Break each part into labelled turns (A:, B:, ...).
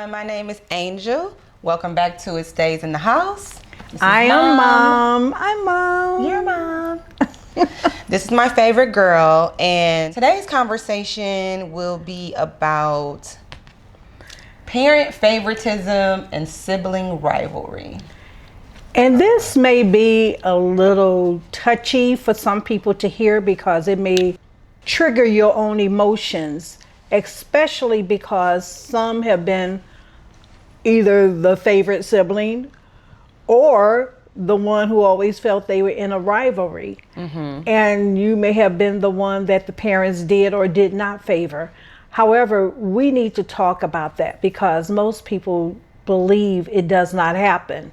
A: everyone. My name is Angel. Welcome back to It Stays in the House.
B: I am Mom. I'm Mom.
A: You're Mom. This is my favorite girl, and today's conversation will be about parent favoritism and sibling rivalry.
B: And this may be a little touchy for some people to hear because it may trigger your own emotions, especially because some have been either the favorite sibling or the one who always felt they were in a rivalry. Mm-hmm. And you may have been the one that the parents did or did not favor. However, we need to talk about that because most people believe it does not happen,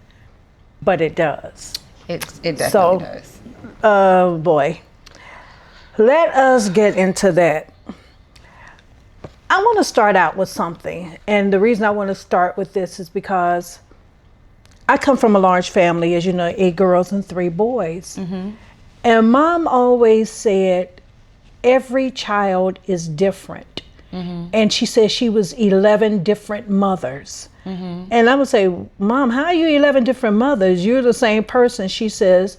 B: but it does.
A: It definitely does.
B: Oh boy. Let us get into that. I want to start out with something. And the reason I want to start with this is because I come from a large family, as you know, 8 girls and 3 boys. Mm-hmm. And Mom always said, every child is different. Mm-hmm. And she said she was 11 different mothers. Mm-hmm. And I would say, Mom, how are you 11 different mothers? You're the same person. She says,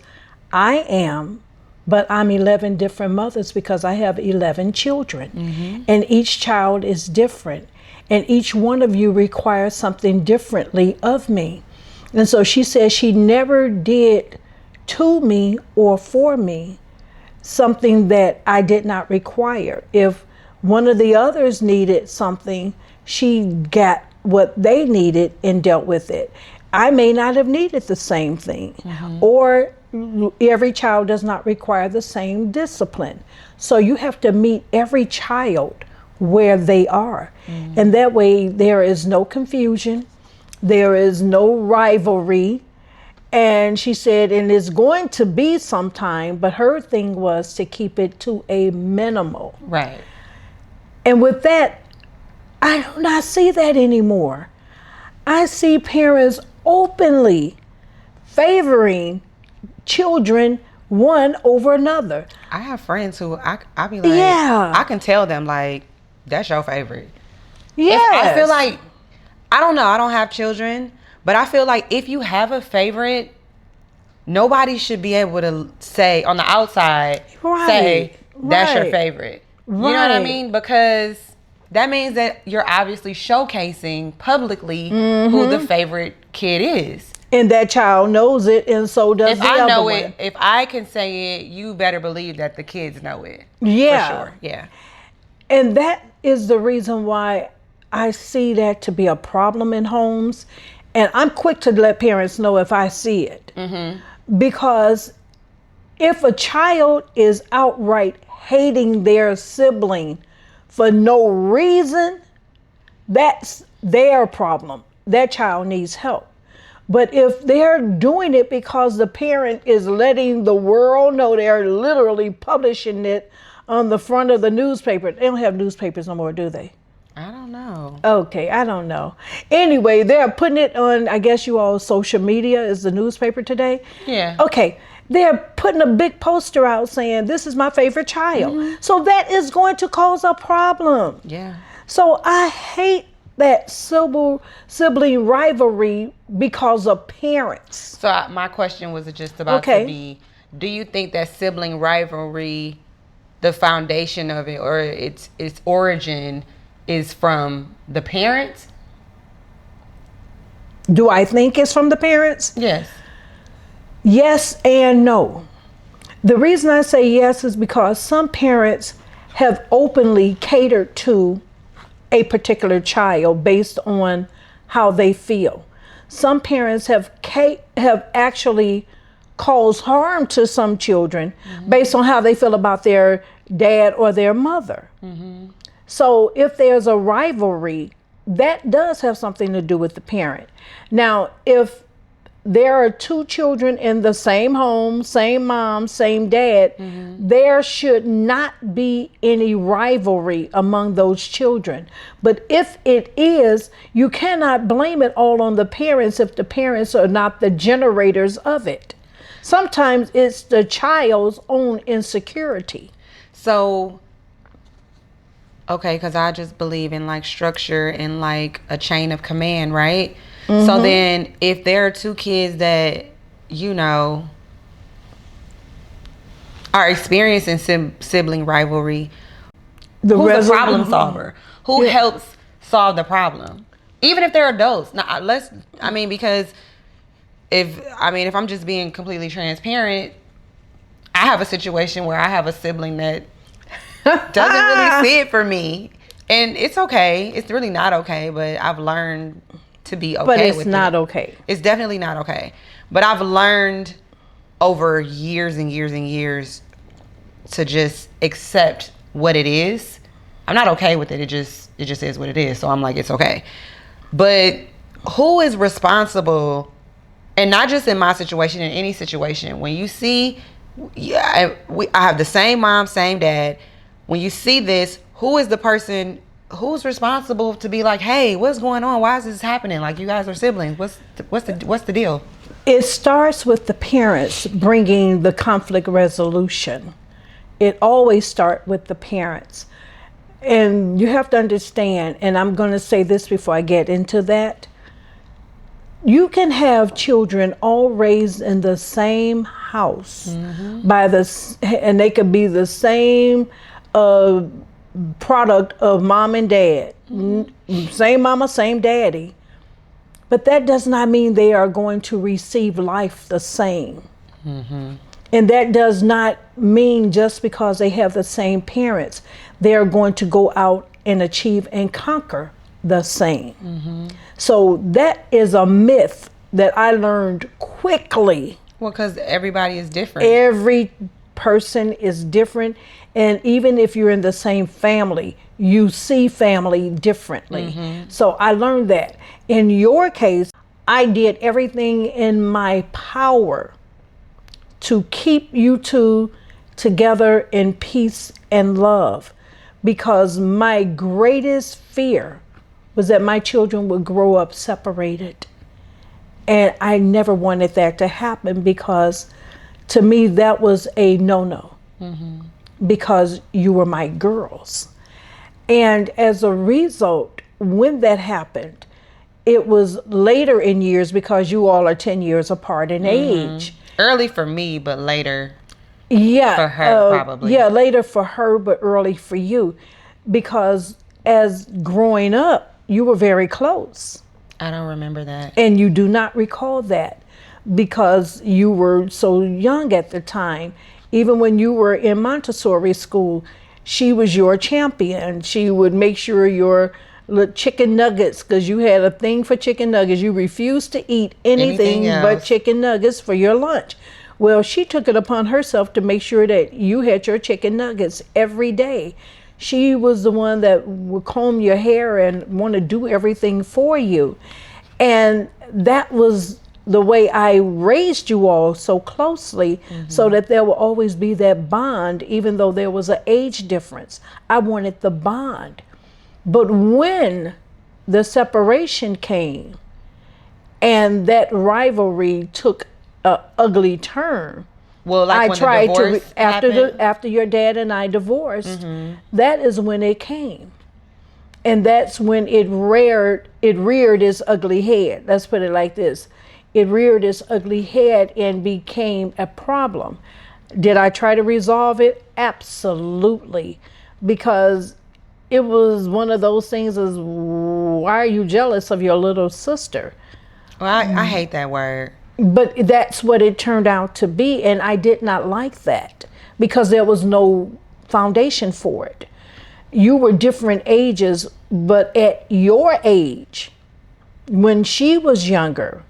B: I am, but I'm 11 different mothers because I have 11 children. Mm-hmm. And each child is different. And each one of you requires something differently of me. And so she says she never did to me or for me something that I did not require. If one of the others needed something, she got what they needed and dealt with it. I may not have needed the same thing. Mm-hmm. Or every child does not require the same discipline. So you have to meet every child where they are. Mm-hmm. And that way there is no confusion. There is no rivalry. And she said, and it's going to be sometime, but her thing was to keep it to a minimal.
A: Right.
B: And with that, I do not see that anymore. I see parents openly favoring children one over another.
A: I have friends who I be like,
B: yeah,
A: I can tell them like, that's your favorite.
B: Yes.
A: I feel like, I don't know, I don't have children, but I feel like if you have a favorite, nobody should be able to say on the outside, say that's your favorite. Right. You know what I mean? Because that means that you're obviously showcasing publicly who the favorite kid is.
B: And that child knows it, and so does the other one. If I know it,
A: if I can say it, you better believe that the kids know it.
B: Yeah.
A: For sure. Yeah.
B: And that is the reason why I see that to be a problem in homes. And I'm quick to let parents know if I see it. Mm-hmm. Because if a child is outright hating their sibling for no reason, that's their problem. That child needs help. But if they're doing it because the parent is letting the world know, they're literally publishing it on the front of the newspaper. They don't have newspapers no more, do they?
A: I don't know.
B: Okay, I don't know. Anyway, they're putting it on, I guess you all, social media is the newspaper today.
A: Yeah.
B: Okay, they're putting a big poster out saying, this is my favorite child. Mm-hmm. So that is going to cause a problem.
A: Yeah.
B: So I hate that sibling rivalry because of parents.
A: So my question was just about to be, do you think that sibling rivalry, the foundation of it or its origin is from the parents?
B: Do I think it's from the parents?
A: Yes.
B: Yes and no. The reason I say yes is because some parents have openly catered to a particular child based on how they feel. Some parents have actually caused harm to some children based on how they feel about their dad or their mother. Mm-hmm. So if there's a rivalry, that does have something to do with the parent. Now, if there are 2 children in the same home, same mom, same dad, there should not be any rivalry among those children. But if it is, you cannot blame it all on the parents if the parents are not the generators of it. Sometimes it's the child's own insecurity.
A: So, Okay, because I just believe in like structure and like a chain of command, right? So then if there are two kids that, you know, are experiencing sibling rivalry, who's the problem solver? Who helps solve the problem? Even if they're adults. Now, because if I'm just being completely transparent, I have a situation where I have a sibling that doesn't really see it for me. And it's okay. It's really not okay, but I've learned to be okay with it.
B: But it's not okay.
A: It's definitely not okay. But I've learned over years and years and years to just accept what it is. I'm not okay with it. It just is what it is. So I'm like, it's okay. But who is responsible? And not just in my situation, in any situation. When you see, I have the same mom, same dad. When you see this, who is the person who's responsible to be like, hey, what's going on? Why is this happening? Like, you guys are siblings. What's the deal?
B: It starts with the parents bringing the conflict resolution. It always starts with the parents. And you have to understand, and I'm going to say this before I get into that, you can have children all raised in the same house and they could be the same product of mom and dad, same mama, same daddy, but that does not mean they are going to receive life the same. And that does not mean just because they have the same parents, they are going to go out and achieve and conquer the same. So that is a myth that I learned quickly.
A: Well, because everybody is different.
B: Every person is different. And even if you're in the same family, you see family differently. So I learned that. In your case, I did everything in my power to keep you two together in peace and love, because my greatest fear was that my children would grow up separated. And I never wanted that to happen, because to me that was a no-no, because you were my girls. And as a result, when that happened, it was later in years, because you all are 10 years apart in age.
A: Early for me, but later
B: for
A: her, probably.
B: Yeah, later for her, but early for you. Because as growing up, you were very close.
A: I don't remember that.
B: And you do not recall that, because you were so young at the time. Even when you were in Montessori school, she was your champion. She would make sure your chicken nuggets, because you had a thing for chicken nuggets. You refused to eat anything but chicken nuggets for your lunch. Well, she took it upon herself to make sure that you had your chicken nuggets every day. She was the one that would comb your hair and want to do everything for you. And that was the way I raised you all so closely, so that there will always be that bond, even though there was an age difference. I wanted the bond. But when the separation came and that rivalry took an ugly turn,
A: well, like
B: I
A: when
B: tried
A: the divorce
B: to after your dad and I divorced. That is when it came, and that's when it reared its ugly head. Let's put it like this: it reared its ugly head and became a problem. Did I try to resolve it? Absolutely, because it was one of those things as, why are you jealous of your little sister?
A: Well, I hate that word.
B: But that's what it turned out to be, and I did not like that, because there was no foundation for it. You were different ages, but at your age, when she was younger,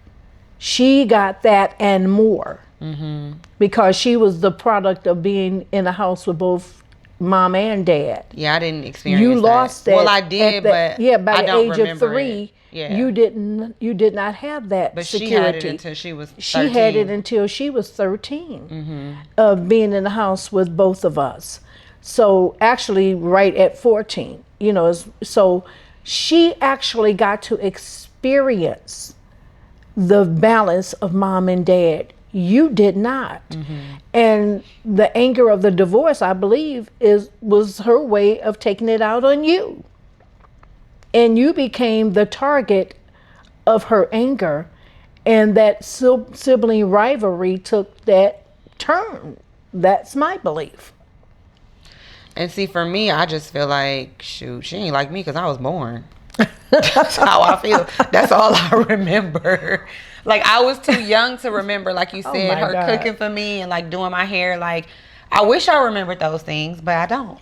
B: she got that and more, because she was the product of being in a house with both mom and dad.
A: Yeah, I didn't experience
B: you lost that.
A: Well, I did, but
B: by
A: I
B: the
A: don't
B: age of 3, you did not have that
A: but
B: security.
A: She had it until she was 13.
B: She had it until she was 13, of being in the house with both of us. So actually, right at 14, so she actually got to experience the balance of mom and dad You did not. And the anger of the divorce, I believe, was her way of taking it out on you. And you became the target of her anger, and that sibling rivalry took that turn. That's my belief.
A: And see, for me, I just feel like, shoot, she ain't like me because I was born. That's how I feel. That's all I remember. Like, I was too young to remember, like you said, her cooking for me and like doing my hair. Like, I wish I remembered those things, but I don't.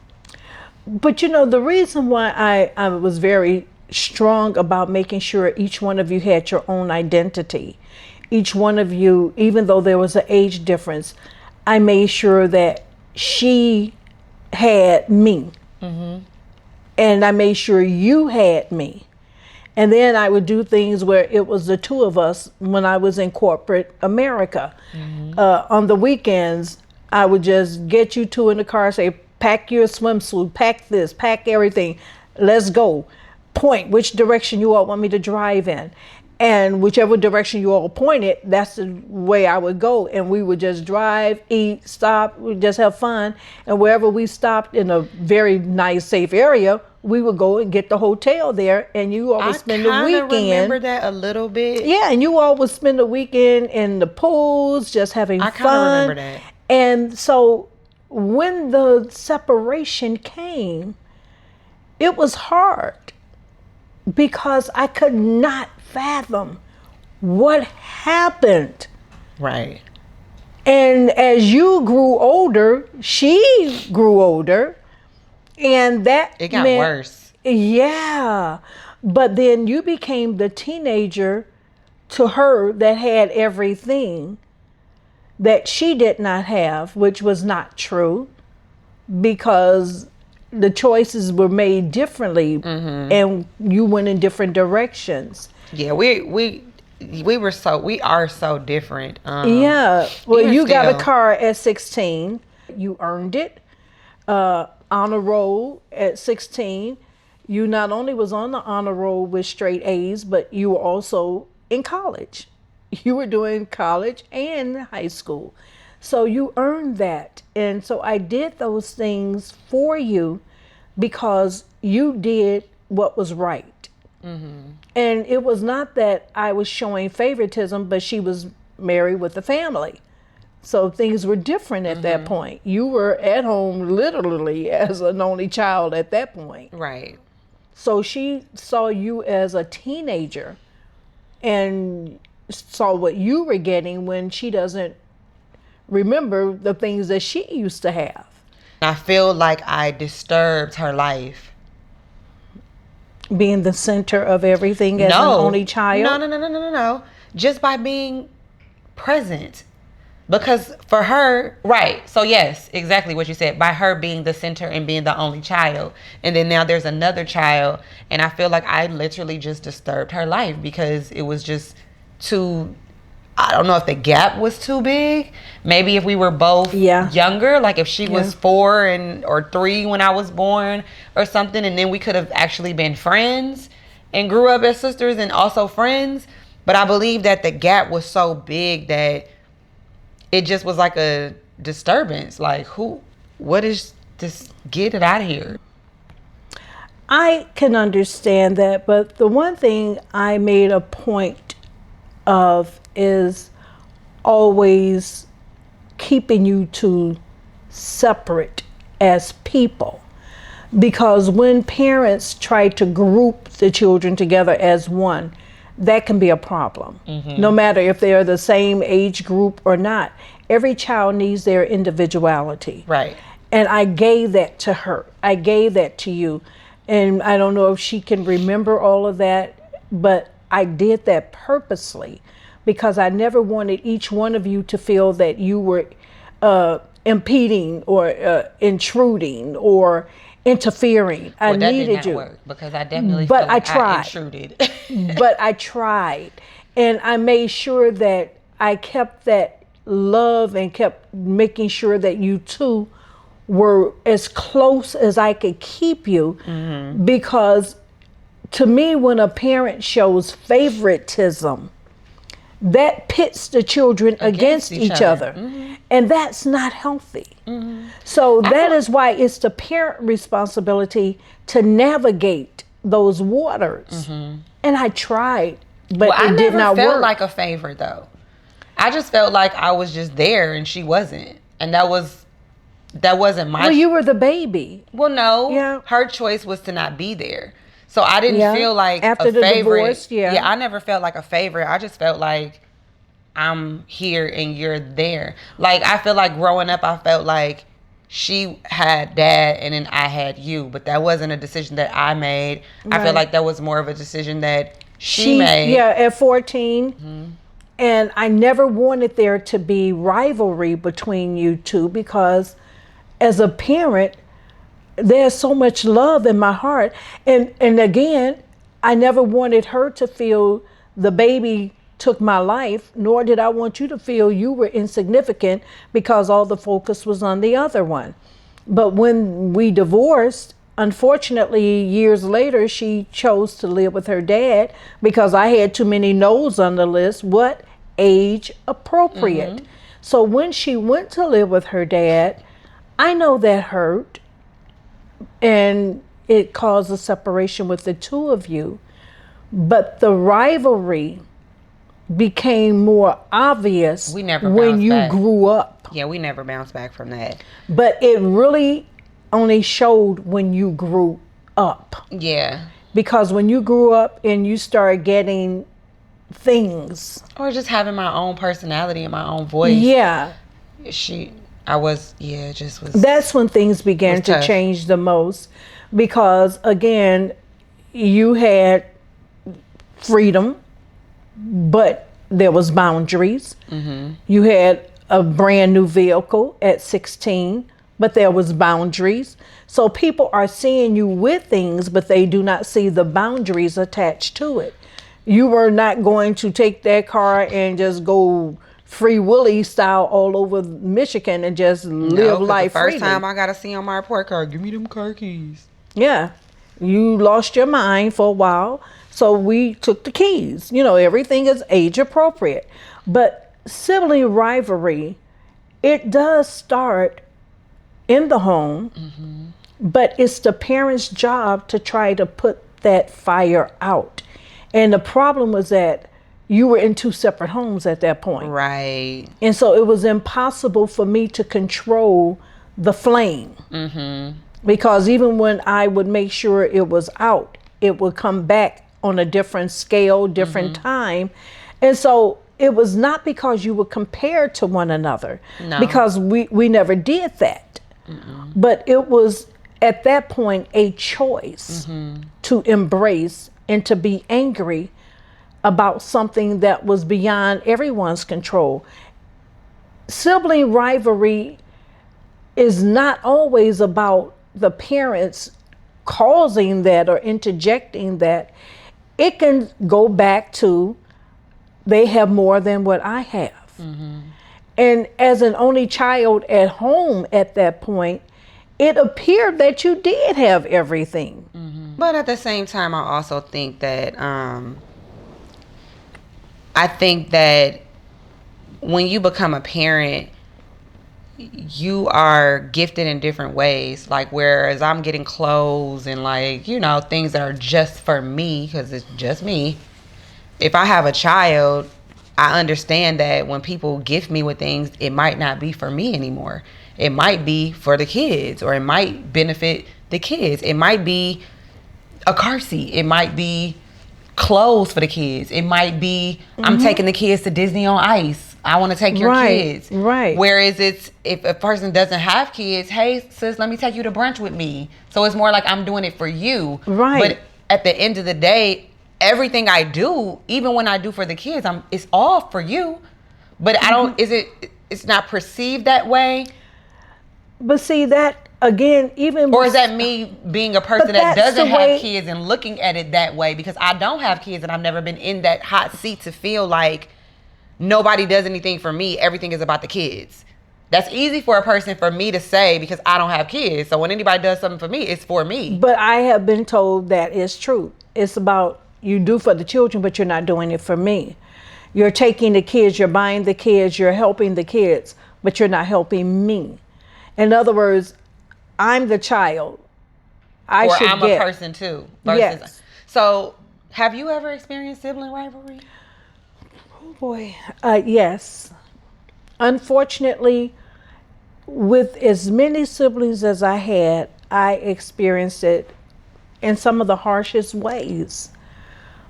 B: But you know, the reason why I was very strong about making sure each one of you had your own identity, each one of you, even though there was an age difference, I made sure that she had me. And I made sure you had me. And then I would do things where it was the two of us when I was in corporate America. On the weekends, I would just get you two in the car, say, pack your swimsuit, pack this, pack everything, let's go. Point which direction you all want me to drive in. And whichever direction you all pointed, that's the way I would go. And we would just drive, eat, stop, we just have fun. And wherever we stopped in a very nice, safe area, we would go and get the hotel there. And you all would spend the weekend.
A: I remember that a little bit.
B: Yeah, and you all would spend the weekend in the pools, just having fun. I kind of remember that. And so when the separation came, it was hard because I could not fathom what happened.
A: Right.
B: And as you grew older, she grew older, and that
A: it got worse.
B: Yeah. But then you became the teenager to her that had everything that she did not have, which was not true, because the choices were made differently and you went in different directions.
A: Yeah, we are so different.
B: Yeah. Well, you got a car at 16. You earned it. Honor roll at 16. You not only was on the honor roll with straight A's, but you were also in college. You were doing college and high school. So you earned that. And so I did those things for you because you did what was right. And it was not that I was showing favoritism, but she was married with a family. So things were different at that point. You were at home literally as an only child at that point.
A: Right.
B: So she saw you as a teenager and saw what you were getting when she doesn't remember the things that she used to have.
A: I feel like I disturbed her life.
B: Being the center of everything as an only child?
A: No. Just by being present. Because for her, right. So yes, exactly what you said. By her being the center and being the only child. And then now there's another child. And I feel like I literally just disturbed her life because it was just too, I don't know if the gap was too big. Maybe if we were both younger, like if she was 4 or 3 when I was born or something, and then we could have actually been friends and grew up as sisters and also friends. But I believe that the gap was so big that it just was like a disturbance. Like, what is this? Get it out of here.
B: I can understand that, but the one thing I made a point of is always keeping you two separate as people. Because when parents try to group the children together as one, that can be a problem. No matter if they are the same age group or not. Every child needs their individuality.
A: Right.
B: And I gave that to her. I gave that to you. And I don't know if she can remember all of that, but I did that purposely because I never wanted each one of you to feel that you were impeding or intruding or interfering.
A: Well,
B: I
A: that
B: needed
A: did not
B: you.
A: work because I definitely
B: But
A: felt like
B: I tried.
A: I intruded.
B: But I tried. And I made sure that I kept that love and kept making sure that you two were as close as I could keep you. Because to me, when a parent shows favoritism, that pits the children against each other. And that's not healthy. So that is why it's the parent responsibility to navigate those waters. And I tried, but it did not work.
A: I never felt like a favorite though. I just felt like I was just there and she wasn't. And that wasn't my...
B: Well, you were the baby.
A: Well, no.
B: Yeah.
A: Her choice was to not be there. So I didn't feel like
B: after the
A: favorite.
B: Divorce,
A: Yeah, I never felt like a favorite. I just felt like I'm here and you're there. Like, I feel like growing up, I felt like she had dad and then I had you. But that wasn't a decision that I made. Right. I feel like that was more of a decision that she made.
B: Yeah, at 14. And I never wanted there to be rivalry between you two because as a parent, there's so much love in my heart. And again, I never wanted her to feel the baby took my life, nor did I want you to feel you were insignificant because all the focus was on the other one. But when we divorced, unfortunately, years later, she chose to live with her dad because I had too many no's on the list. What? Age appropriate. So when she went to live with her dad, I know that hurt. And it caused a separation with the two of you. But the rivalry became more obvious when you grew up.
A: Yeah, we never bounced back from that.
B: But it really only showed when you grew up.
A: Yeah.
B: Because when you grew up and you started getting things.
A: Or just having my own personality and my own voice.
B: Yeah.
A: It just was.
B: That's when things began to change the most. Because, again, you had freedom, but there was boundaries. You had a brand new vehicle at 16, but there was boundaries. So people are seeing you with things, but they do not see the boundaries attached to it. You were not going to take that car and just go Free Willy style all over Michigan and just live life freely.
A: The first time I got to see on my report card, give me them car keys.
B: Yeah. You lost your mind for a while, so we took the keys. You know, everything is age appropriate. But sibling rivalry, it does start in the home, but it's the parents' job to try to put that fire out. And the problem was that you were in two separate homes at that point.
A: Right.
B: And so it was impossible for me to control the flame. Because even when I would make sure it was out, it would come back on a different scale, different time. And so it was not because you were compared to one another. No. Because we never did that. But it was at that point a choice to embrace and to be angry about something that was beyond everyone's control. Sibling rivalry is not always about the parents causing that or interjecting that. It can go back to they have more than what I have. And as an only child at home at that point, it appeared that you did have everything.
A: But at the same time, I also think that when you become a parent, you are gifted in different ways. Like, whereas I'm getting clothes and, like, you know, things that are just for me because it's just me. If I have a child, I understand that when people gift me with things, it might not be for me anymore. It might be for the kids, or it might benefit the kids. It might be a car seat. It might be clothes for the kids. It might be I'm taking the kids to Disney on Ice. I want to take your kids.
B: Right.
A: Whereas if a person doesn't have kids, hey sis, let me take you to brunch with me. So it's more like I'm doing it for you.
B: Right.
A: But at the end of the day, everything I do, even when I do for the kids, it's all for you. But I don't. It's not perceived that way.
B: But see that again, even
A: or is that me being a person that doesn't have kids and looking at it that way because I don't have kids and I've never been in that hot seat to feel like nobody does anything for me. Everything is about the kids. That's easy for a person for me to say because I don't have kids. So when anybody does something for me, it's for me.
B: But I have been told that is true. It's about you do for the children, but you're not doing it for me. You're taking the kids, you're buying the kids, you're helping the kids, but you're not helping me. In other words, I'm the child.
A: Or I'm a person too. Versus,
B: yes.
A: So, have you ever experienced sibling rivalry?
B: Oh boy, yes. Unfortunately, with as many siblings as I had, I experienced it in some of the harshest ways.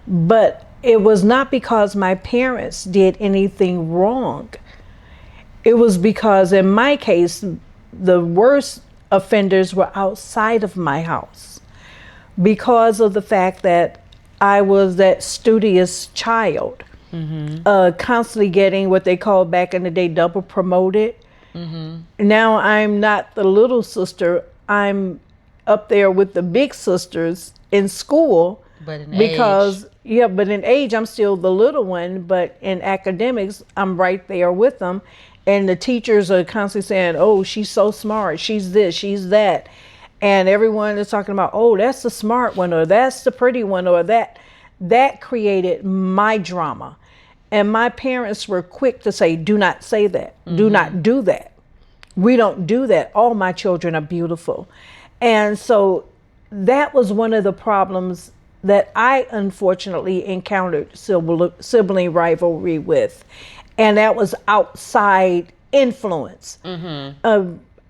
B: But it was not because my parents did anything wrong. It was because, in my case, the worst offenders were outside of my house because of the fact that I was that studious child, constantly getting what they called back in the day double promoted. Now I'm not the little sister. I'm up there with the big sisters in school.
A: But in age.
B: Yeah, but in age, I'm still the little one. But in academics, I'm right there with them. And the teachers are constantly saying, oh, she's so smart. She's this, she's that. And everyone is talking about, oh, that's the smart one, or that's the pretty one, or that. That created my drama. And my parents were quick to say, do not say that. Do not do that. We don't do that. All my children are beautiful. And so that was one of the problems that I unfortunately encountered sibling rivalry with. And that was outside influence.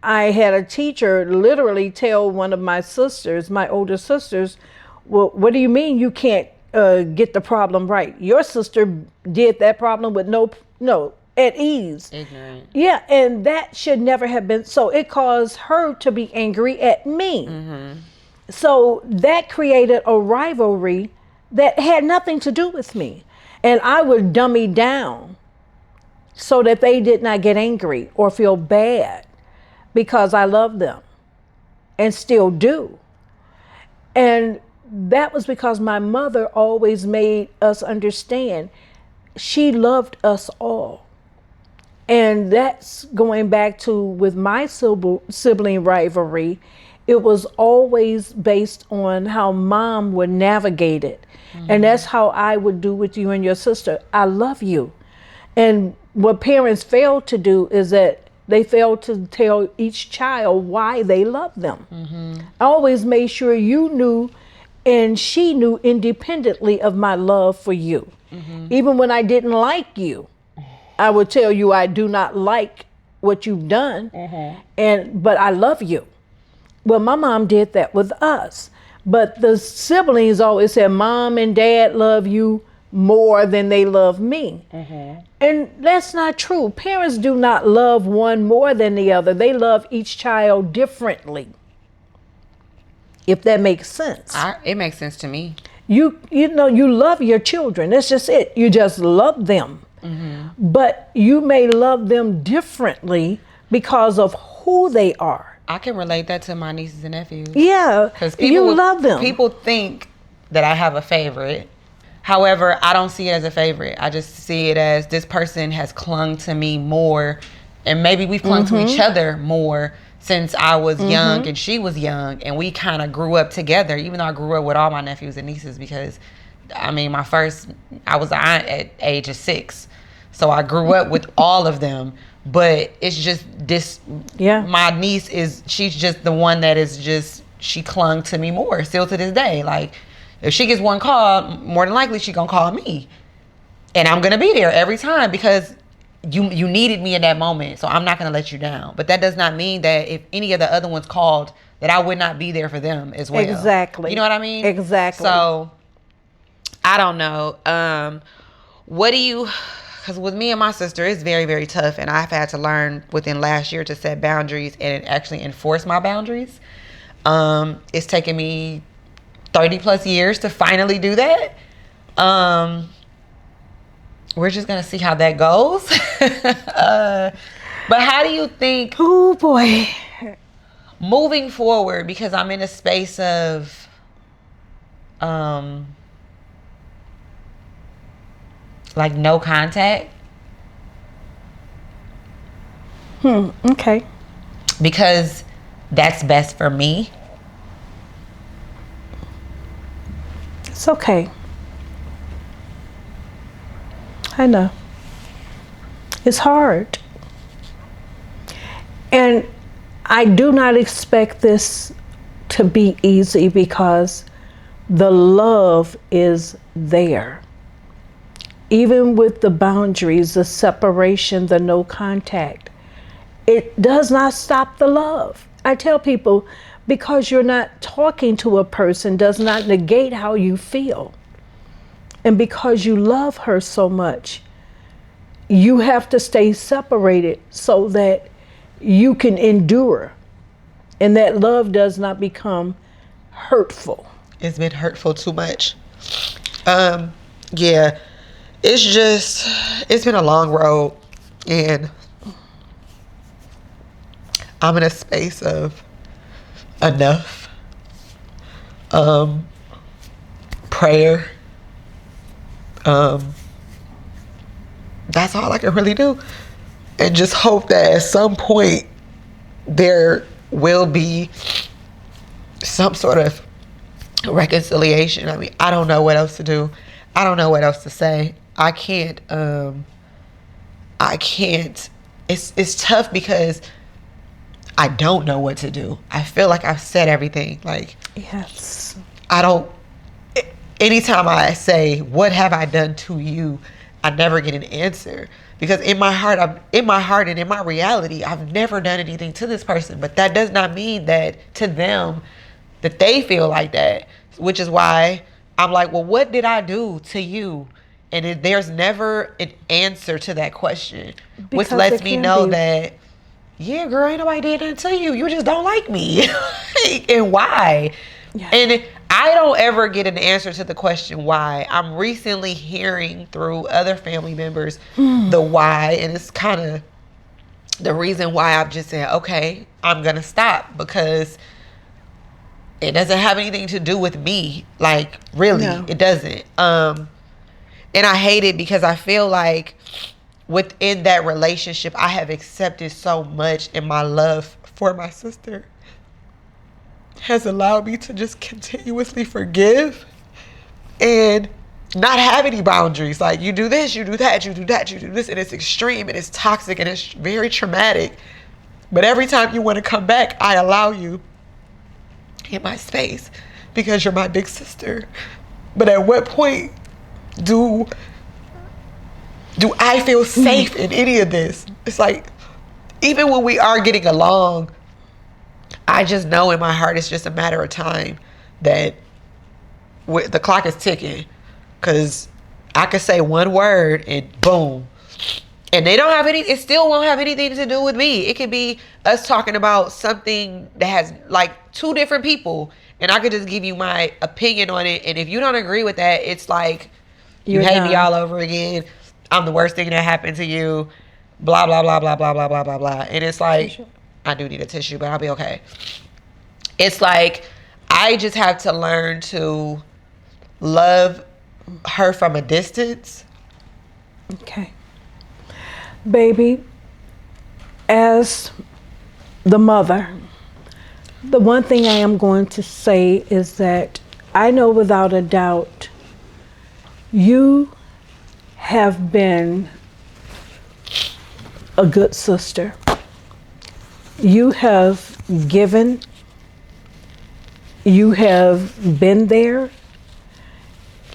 B: I had a teacher literally tell one of my sisters, my older sisters, well, what do you mean you can't get the problem right? Your sister did that problem with no, at ease.
A: Ignorant.
B: Yeah, and that should never have been. So it caused her to be angry at me. So that created a rivalry that had nothing to do with me. And I would dummy down so that they did not get angry or feel bad, because I love them and still do. And that was because my mother always made us understand she loved us all. And that's going back to with my sibling rivalry. It was always based on how mom would navigate it. And that's how I would do with you and your sister. I love you. And what parents fail to do is that they fail to tell each child why they love them. I always made sure you knew and she knew independently of my love for you. Even when I didn't like you, I would tell you I do not like what you've done, but I love you. Well, my mom did that with us. But the siblings always said, Mom and Dad love you more than they love me. And that's not true. Parents do not love one more than the other. They love each child differently. If that makes sense.
A: It makes sense to me.
B: You know, you love your children. That's just it. You just love them. But you may love them differently because of who they are.
A: I can relate that to my nieces and nephews.
B: Yeah, because you love them.
A: People think that I have a favorite. However, I don't see it as a favorite. I just see it as this person has clung to me more, and maybe we've clung to each other more since I was young and she was young, and we kind of grew up together, even though I grew up with all my nephews and nieces, because, I mean, I was an aunt at age of 6. So I grew up with all of them. But it's just this, my niece she's just the one that is just, she clung to me more still to this day. Like, if she gets one call, more than likely she gonna call me. And I'm gonna be there every time because you needed me in that moment. So I'm not gonna let you down. But that does not mean that if any of the other ones called, that I would not be there for them as well.
B: Exactly.
A: You know what I mean?
B: Exactly.
A: So, I don't know. Because with me and my sister, it's very, very tough. And I've had to learn within last year to set boundaries and actually enforce my boundaries. It's taken me 30 plus years to finally do that. We're just going to see how that goes. But how do you think...
B: Oh, boy.
A: Moving forward, because I'm in a space of... like no contact.
B: Okay.
A: Because that's best for me.
B: It's okay. I know. It's hard. And I do not expect this to be easy because the love is there. Even with the boundaries, the separation, the no contact, it does not stop the love. I tell people, because you're not talking to a person does not negate how you feel. And because you love her so much, you have to stay separated so that you can endure. And that love does not become hurtful.
A: It's been hurtful too much. Yeah. It's been a long road, and I'm in a space of enough. Prayer. That's all I can really do. And just hope that at some point there will be some sort of reconciliation. I mean, I don't know what else to do. I don't know what else to say. I can't, it's tough because I don't know what to do. I feel like I've said everything. Like,
B: yes.
A: Anytime I say, what have I done to you? I never get an answer. Because in my heart and in my reality, I've never done anything to this person. But that does not mean that to them, that they feel like that. Which is why I'm like, well, what did I do to you? And there's never an answer to that question. Which lets me know that, yeah, girl, ain't nobody did nothing to you. You just don't like me. And why? Yeah. And I don't ever get an answer to the question why. I'm recently hearing through other family members the why. And it's kind of the reason why I've just said, okay, I'm going to stop. Because it doesn't have anything to do with me. Like, really, no. It doesn't. And I hate it because I feel like within that relationship, I have accepted so much, and my love for my sister has allowed me to just continuously forgive and not have any boundaries. Like, you do this, you do that, you do that, you do this, and it's extreme and it's toxic and it's very traumatic. But every time you want to come back, I allow you in my space because you're my big sister. But at what point do I feel safe in any of this? It's like, even when we are getting along, I just know in my heart it's just a matter of time that the clock is ticking. Because I could say one word and boom. And it still won't have anything to do with me. It could be us talking about something that has like two different people. And I could just give you my opinion on it. And if you don't agree with that, it's like, you hate me all over again. I'm the worst thing that happened to you. Blah, blah, blah, blah, blah, blah, blah, blah, blah. And it's like, I do need a tissue, but I'll be okay. It's like, I just have to learn to love her from a distance.
B: Okay. Baby, as the mother, the one thing I am going to say is that I know without a doubt you have been a good sister. You have given. You have been there.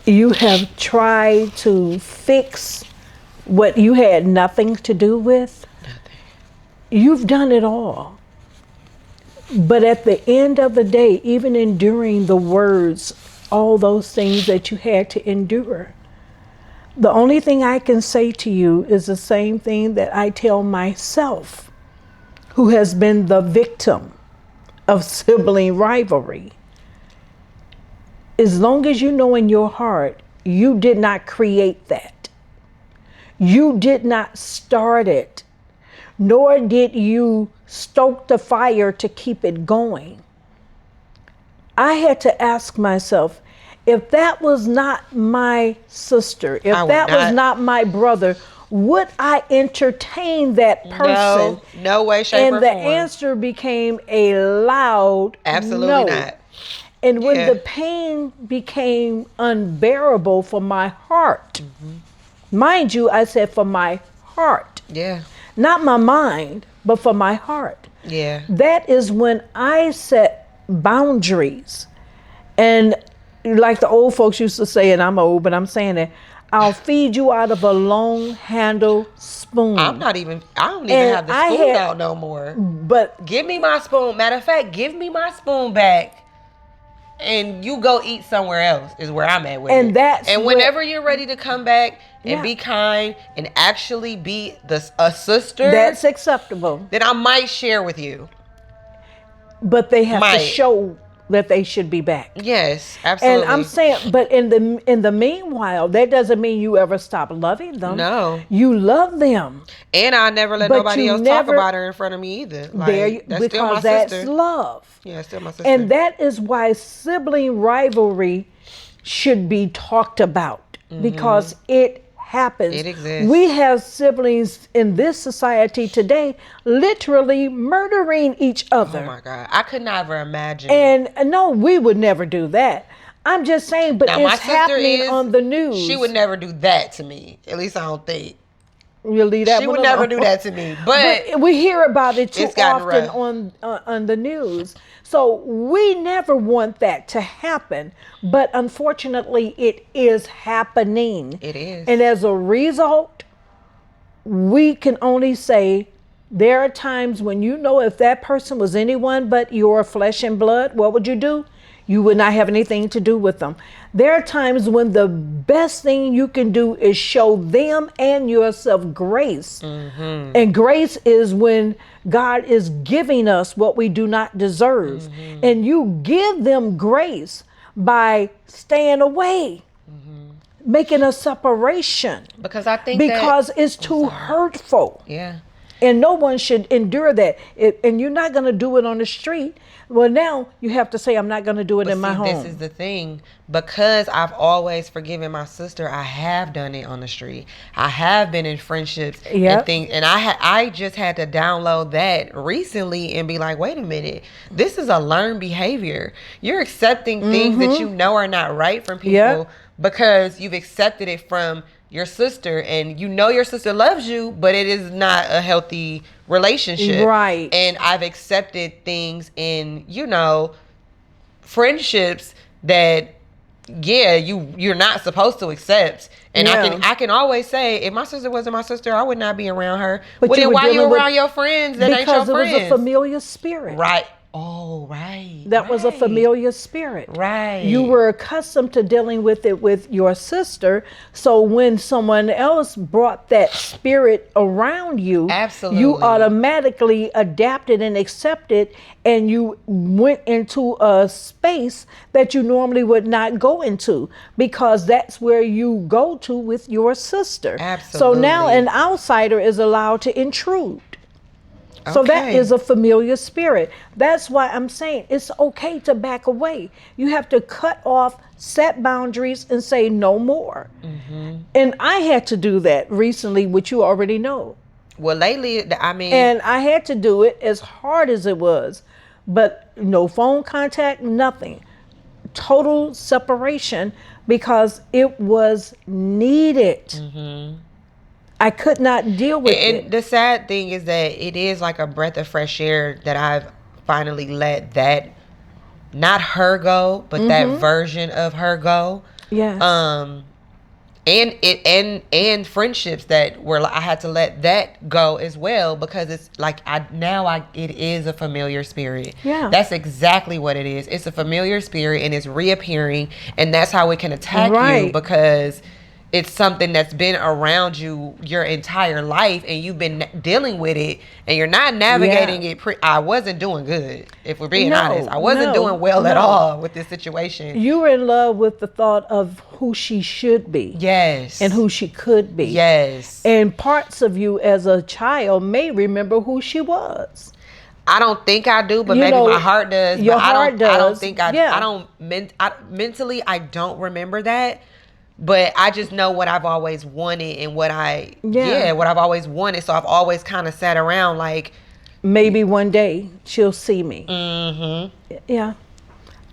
B: You have tried to fix what you had nothing to do with. Nothing. You've done it all. But at the end of the day, even enduring the words, all those things that you had to endure, the only thing I can say to you is the same thing that I tell myself, who has been the victim of sibling rivalry. As long as you know in your heart, you did not create that. You did not start it, nor did you stoke the fire to keep it going. I had to ask myself, if that was not my sister, if that was not my brother, would I entertain that person?
A: No way, shape, or form.
B: And the answer became a loud
A: absolutely
B: no.
A: Not.
B: And when the pain became unbearable for my heart, Mind you, I said for my heart.
A: Yeah.
B: Not my mind, but for my heart.
A: Yeah.
B: That is when I set boundaries. And like the old folks used to say, and I'm old, but I'm saying it, I'll feed you out of a long handle spoon.
A: I don't even have the spoon out no more.
B: But
A: give me my spoon. Matter of fact, give me my spoon back. And you go eat somewhere else is where I'm at with it. And whenever you're ready to come back and be kind and actually be a sister,
B: that's acceptable.
A: Then I might share with you.
B: But they have to show that they should be back.
A: Yes, absolutely.
B: And I'm saying, but in the meanwhile, that doesn't mean you ever stop loving them.
A: No,
B: you love them.
A: And I never let nobody else talk about her in front of me either. Like, that's still my sister.
B: That's love.
A: Yeah, it's still my sister.
B: And that is why sibling rivalry should be talked about, because it happens.
A: It exists.
B: We have siblings in this society today literally murdering each other.
A: Oh my God. I could never imagine.
B: And no, we would never do that. I'm just saying, but now, it's happening on the news.
A: She would never do that to me. At least I don't think.
B: Really,
A: she would never do that to me. But
B: we hear about it too often on the news. So we never want that to happen. But unfortunately, it is happening.
A: It is.
B: And as a result, we can only say there are times when if that person was anyone but your flesh and blood, what would you do? You would not have anything to do with them. There are times when the best thing you can do is show them and yourself grace. Mm-hmm. And grace is when God is giving us what we do not deserve. Mm-hmm. And you give them grace by staying away, making a separation.
A: Because I think
B: it's too hurtful.
A: Yeah.
B: And no one should endure that. And you're not going to do it on the street. Well, now you have to say, I'm not going to do it in my home.
A: This is the thing. Because I've always forgiven my sister, I have done it on the street. I have been in friendships and things. And I just had to download that recently and be like, wait a minute. This is a learned behavior. You're accepting things that you know are not right from people because you've accepted it from your sister, and you know your sister loves you, but it is not a healthy relationship.
B: Right.
A: And I've accepted things in, friendships that, you're not supposed to accept. And I can always say, if my sister wasn't my sister, I would not be around her. But then why are you around your friends that ain't your friends?
B: Because it was a familiar spirit.
A: Right. Oh, right.
B: That was a familiar spirit.
A: Right.
B: You were accustomed to dealing with it with your sister. So when someone else brought that spirit around you,
A: absolutely,
B: you automatically adapted and accepted, and you went into a space that you normally would not go into, because that's where you go to with your sister.
A: Absolutely.
B: So now an outsider is allowed to intrude. So that is a familiar spirit. That's why I'm saying it's okay to back away. You have to cut off, set boundaries, and say no more. Mm-hmm. And I had to do that recently, which you already know.
A: Well, lately,
B: and I had to do it as hard as it was, but no phone contact, nothing. Total separation, because it was needed. Mm-hmm. I could not deal with it.
A: And the sad thing is that it is like a breath of fresh air that I've finally let that, not her go, but that version of her go.
B: Yes.
A: And friendships that I had to let that go as well, because it's like it is a familiar spirit.
B: Yeah.
A: That's exactly what it is. It's a familiar spirit, and it's reappearing, and that's how it can attack you, because it's something that's been around you your entire life, and you've been dealing with it, and you're not navigating it. I wasn't doing good, if we're being honest. I wasn't doing well at all with this situation.
B: You were in love with the thought of who she should be.
A: Yes.
B: And who she could be.
A: Yes.
B: And parts of you as a child may remember who she was.
A: I don't think I do, but maybe my heart does.
B: Your heart does.
A: I don't think mentally, I don't remember that. But I just know what I've always wanted and what I've always wanted. So I've always kind of sat around like,
B: maybe one day she'll see me. Mm-hmm. Yeah.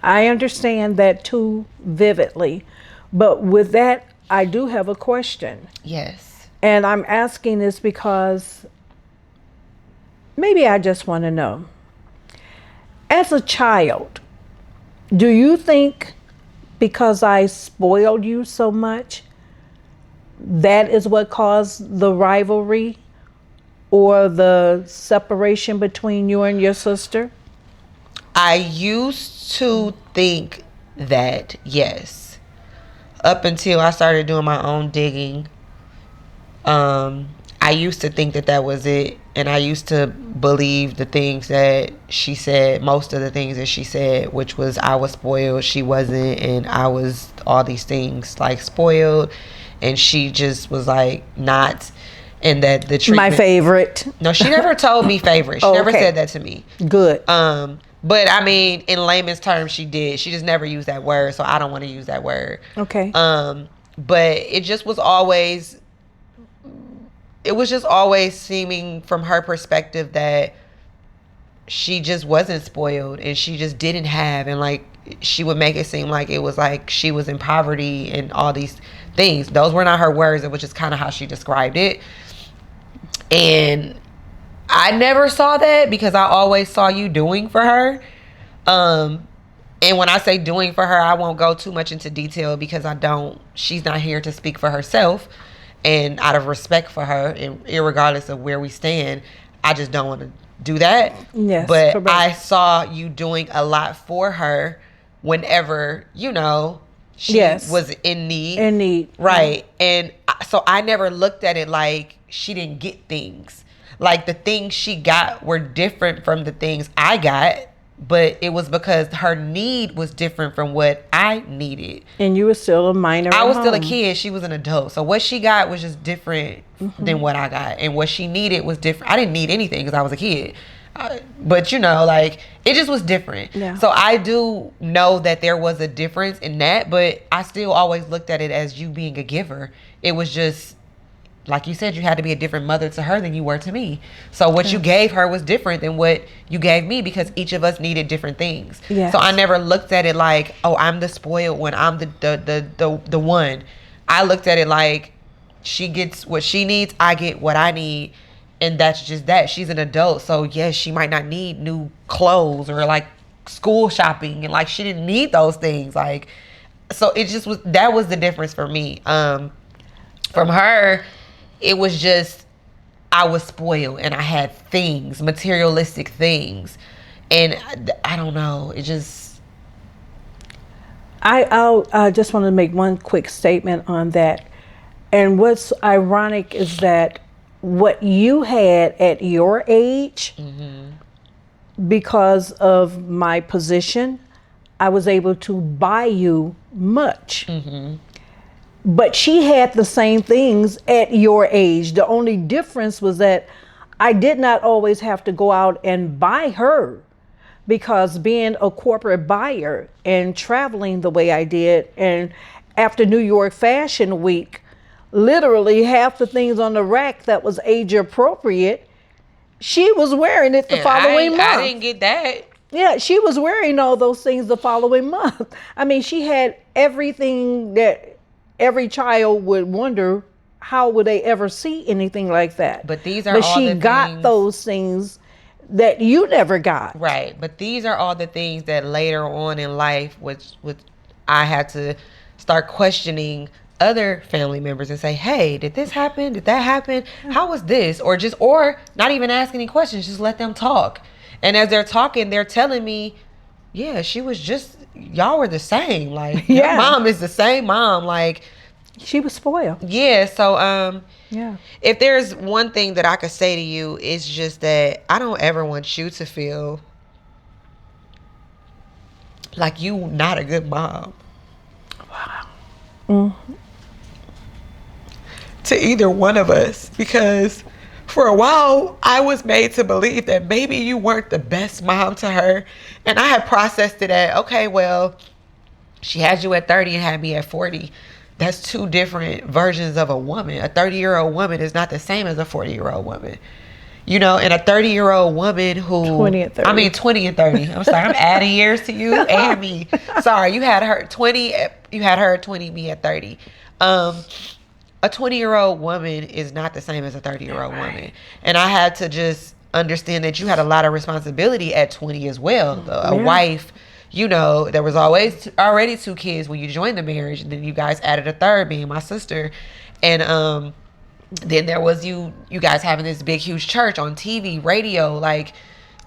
B: I understand that too vividly. But with that, I do have a question.
A: Yes.
B: And I'm asking this because maybe I just want to know. As a child, do you think because I spoiled you so much, that is what caused the rivalry or the separation between you and your sister?
A: I used to think that, yes. Up until I started doing my own digging, I used to think that that was it. And I used to believe the things that she said, most of the things that she said, which was I was spoiled, she wasn't, and I was all these things like spoiled, and she just was like not. And that the treatment,
B: my favorite.
A: No, she never told me favorite. She never said that to me.
B: Good.
A: But I mean, in layman's terms, she did. She just never used that word, so I don't want to use that word.
B: Okay.
A: But it just was always, it was just always seeming from her perspective that she just wasn't spoiled and she just didn't have, and like she would make it seem like it was like she was in poverty and all these things. Those were not her words. It was just kind of how she described it. And I never saw that because I always saw you doing for her. And when I say doing for her, I won't go too much into detail because she's not here to speak for herself. And out of respect for her, and irregardless of where we stand, I just don't want to do that.
B: Yes,
A: but
B: correct.
A: I saw you doing a lot for her whenever, she was in need.
B: In need.
A: Right. And so I never looked at it like she didn't get things. Like the things she got were different from the things I got, but it was because her need was different from what I needed.
B: And you were still a minor.
A: I was still a kid. She was an adult. So what she got was just different than what I got. And what she needed was different. I didn't need anything because I was a kid. But it just was different.
B: Yeah.
A: So I do know that there was a difference in that, but I still always looked at it as you being a giver. It was just, like you said, you had to be a different mother to her than you were to me. So what you gave her was different than what you gave me because each of us needed different things.
B: Yes.
A: So I never looked at it like, oh, I'm the spoiled one. I'm the one. I looked at it like she gets what she needs. I get what I need. And that's just that. She's an adult. So yes, she might not need new clothes or like school shopping. And like, she didn't need those things. Like, so it just was, that was the difference for me. From her, it was just, I was spoiled and I had things, materialistic things. And I don't know, it just.
B: I just want to make one quick statement on that. And what's ironic is that what you had at your age, because of my position, I was able to buy you much. But she had the same things at your age. The only difference was that I did not always have to go out and buy her, because being a corporate buyer and traveling the way I did, and after New York Fashion Week, literally half the things on the rack that was age appropriate, she was wearing it the following month.
A: I didn't get that.
B: Yeah, she was wearing all those things the following month. I mean, she had everything that every child would wonder, how would they ever see anything like that?
A: But these are all the things.
B: But she got those things that you never got.
A: Right. But these are all the things that later on in life, which I had to start questioning other family members and say, hey, did this happen? Did that happen? How was this? Or not even ask any questions, just let them talk. And as they're talking, they're telling me, yeah, she was just, y'all were the same. Like, your mom is the same mom. Like,
B: she was spoiled.
A: Yeah. So,
B: yeah.
A: If there's one thing that I could say to you, it's just that I don't ever want you to feel like you not a good mom.
B: Wow.
A: To either one of us, because for a while I was made to believe that maybe you weren't the best mom to her, and I had processed it at, okay, well, she had you at 30 and had me at 40. That's two different versions of a woman. A 30-year-old woman is not the same as a 40-year-old woman. And a 30-year-old woman who
B: 20 and 30.
A: 20 and 30. I'm sorry, I'm adding years to you and me. Sorry, you had her at 20, me at 30. A 20-year-old woman is not the same as a 30-year-old woman. And I had to just understand that you had a lot of responsibility at 20 as well. A wife, you know, there was already 2 kids when you joined the marriage, and then you guys added a third, being my sister. And then there was you guys having this big, huge church on TV, radio, like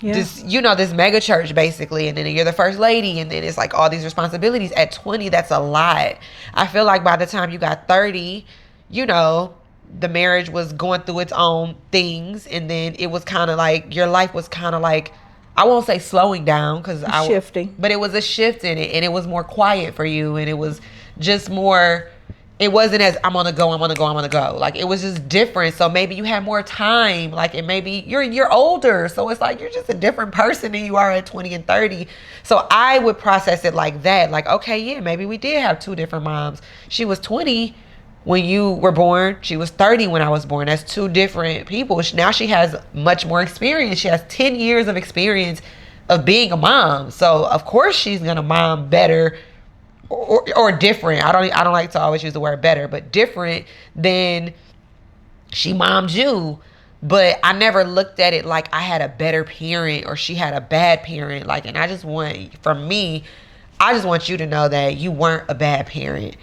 A: this, you know, this mega church basically. And then you're the first lady, and then it's like all these responsibilities at 20. That's a lot. I feel like by the time you got 30, you know, the marriage was going through its own things, and then it was kind of like your life was kind of like, I won't say slowing down, because
B: shifting,
A: but it was a shift in it, and it was more quiet for you, and it was just more. It wasn't as I'm gonna go. Like, it was just different. So maybe you had more time. Like, and maybe you're older, so it's like you're just a different person than you are at 20 and 30. So I would process it like that. Like, okay, yeah, maybe we did have 2 different moms. She was 20 when you were born. She was 30 when I was born. That's 2 different people. Now she has much more experience. She has 10 years of experience of being a mom. So of course she's gonna mom better. Or different. I don't like to always use the word better, but different than she mommed you. But I never looked at it like I had a better parent or she had a bad parent. Like, and I just want you to know that you weren't a bad parent.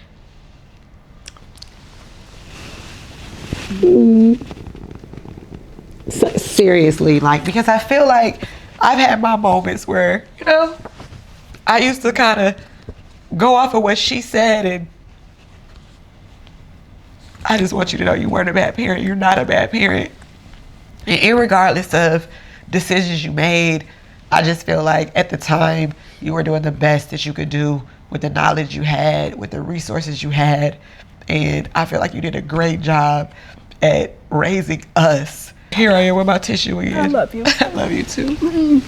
A: Seriously, like, because I feel like I've had my moments where, you know, I used to kind of go off of what she said, and I just want you to know you weren't a bad parent. You're not a bad parent. And irregardless of decisions you made, I just feel like at the time you were doing the best that you could do with the knowledge you had, with the resources you had. And I feel like you did a great job at raising us. Here I am with my tissue again.
B: I love you.
A: I love you too.